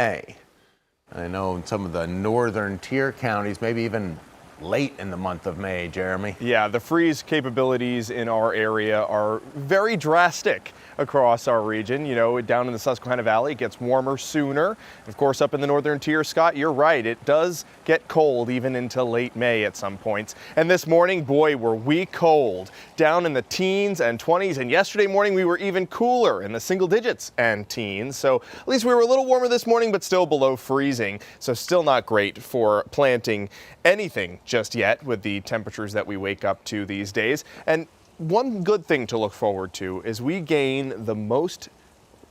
May. I know in some of the northern tier counties, maybe even late in the month of May, Jeremy. Yeah, the freeze capabilities in our area are very drastic across our region. You know, down in the Susquehanna Valley, it gets warmer sooner. Of course, up in the northern tier, Scott, you're right. It does get cold even into late May at some points. And this morning, boy, were we cold. Down in the teens and 20s. And yesterday morning, we were even cooler in the single digits and teens. So at least we were a little warmer this morning, but still below freezing. So still not great for planting anything just yet with the temperatures that we wake up to these days. And one good thing to look forward to is we gain the most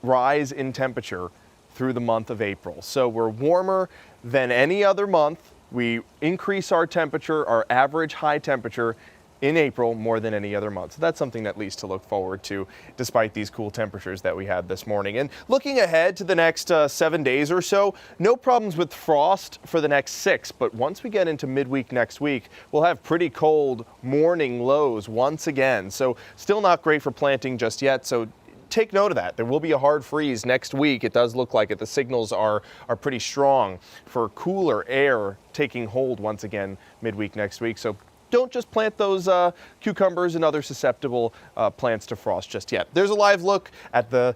rise in temperature through the month of April. So we're warmer than any other month. We increase our temperature, our average high temperature in April more than any other month. So that's something at least to look forward to despite these cool temperatures that we had this morning. And looking ahead to the next 7 days or so, no problems with frost for the next 6, but once we get into midweek next week, we'll have pretty cold morning lows once again. So still not great for planting just yet. So take note of that. There will be a hard freeze next week. It does look like it. The signals are pretty strong for cooler air taking hold once again midweek next week. So don't just plant those cucumbers and other susceptible plants to frost just yet. There's a live look at the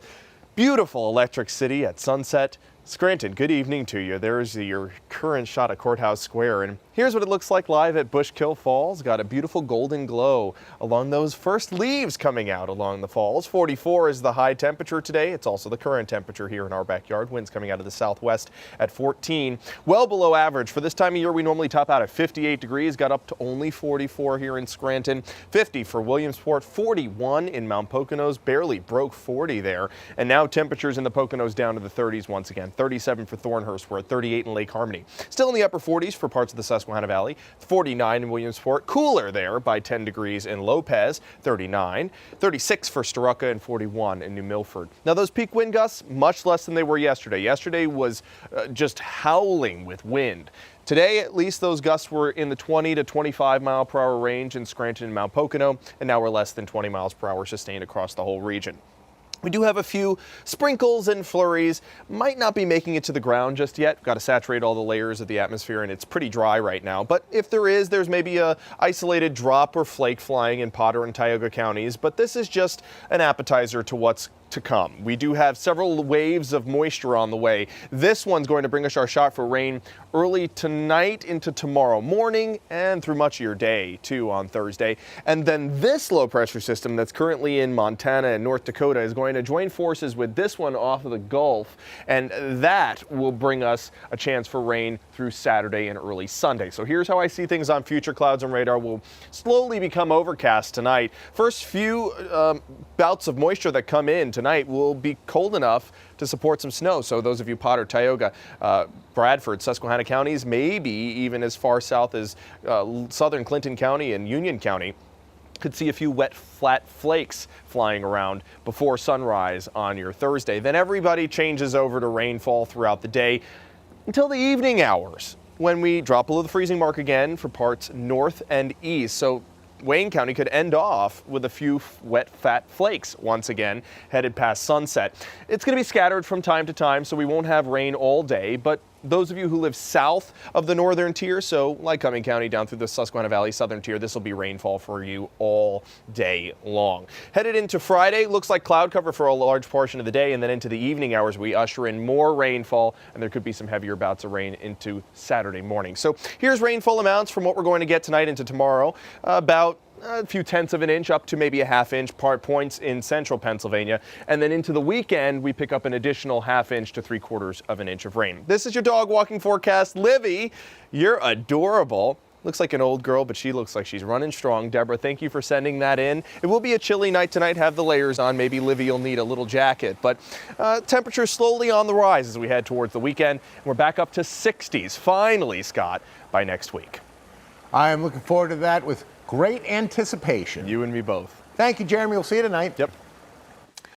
beautiful Electric City at sunset. Scranton, good evening to you. There's your current shot at Courthouse Square, and here's what it looks like live at Bushkill Falls. Got a beautiful golden glow along those first leaves coming out along the falls. 44 is the high temperature today. It's also the current temperature here in our backyard. Winds coming out of the southwest at 14. Well below average. For this time of year, we normally top out at 58 degrees. Got up to only 44 here in Scranton. 50 for Williamsport. 41 in Mount Poconos. Barely broke 40 there. And now temperatures in the Poconos down to the 30s once again. 37 for Thornhurst. We're at 38 in Lake Harmony. Still in the upper 40s for parts of the Susquehanna Valley. 49 in Williamsport. Cooler there by 10 degrees in Lopez. 39. 36 for Storuca and 41 in New Milford. Now those peak wind gusts, much less than they were yesterday. Yesterday was just howling with wind. Today, at least, those gusts were in the 20 to 25 mile per hour range in Scranton and Mount Pocono, and now we're less than 20 miles per hour sustained across the whole region. We do have a few sprinkles and flurries. Might not be making it to the ground just yet. Got to saturate all the layers of the atmosphere, and it's pretty dry right now. But if there is, there's maybe a isolated drop or flake flying in Potter and Tioga counties. But this is just an appetizer to what's to come. We do have several waves of moisture on the way. This one's going to bring us our shot for rain early tonight into tomorrow morning and through much of your day too on Thursday. And then this low pressure system that's currently in Montana and North Dakota is going to join forces with this one off of the Gulf, and that will bring us a chance for rain through Saturday and early Sunday. So here's how I see things on future clouds and radar. Will slowly become overcast tonight. First few bouts of moisture that come in tonight will be cold enough to support some snow. So those of you Potter, Tioga, Bradford, Susquehanna counties, maybe even as far south as southern Clinton County and Union County, could see a few wet, flat flakes flying around before sunrise on your Thursday. Then everybody changes over to rainfall throughout the day until the evening hours, when we drop below the freezing mark again for parts north and east. So Wayne County could end off with a few wet, fat flakes once again headed past sunset. It's going to be scattered from time to time, so we won't have rain all day, but those of you who live south of the northern tier, so Lycoming County down through the Susquehanna Valley southern tier, this will be rainfall for you all day long. Headed into Friday, looks like cloud cover for a large portion of the day, and then into the evening hours we usher in more rainfall, and there could be some heavier bouts of rain into Saturday morning. So here's rainfall amounts from what we're going to get tonight into tomorrow. About a few tenths of an inch up to maybe a half-inch points in central Pennsylvania. And then into the weekend, we pick up an additional half-inch to 3/4 of an inch of rain. This is your dog walking forecast. Livy, you're adorable. Looks like an old girl, but she looks like she's running strong. Deborah, thank you for sending that in. It will be a chilly night tonight. Have the layers on. Maybe Livy will need a little jacket. But temperatures slowly on the rise as we head towards the weekend. We're back up to 60s, finally, Scott, by next week. I am looking forward to that with great anticipation. You and me both. Thank you, Jeremy. We'll see you tonight. Yep.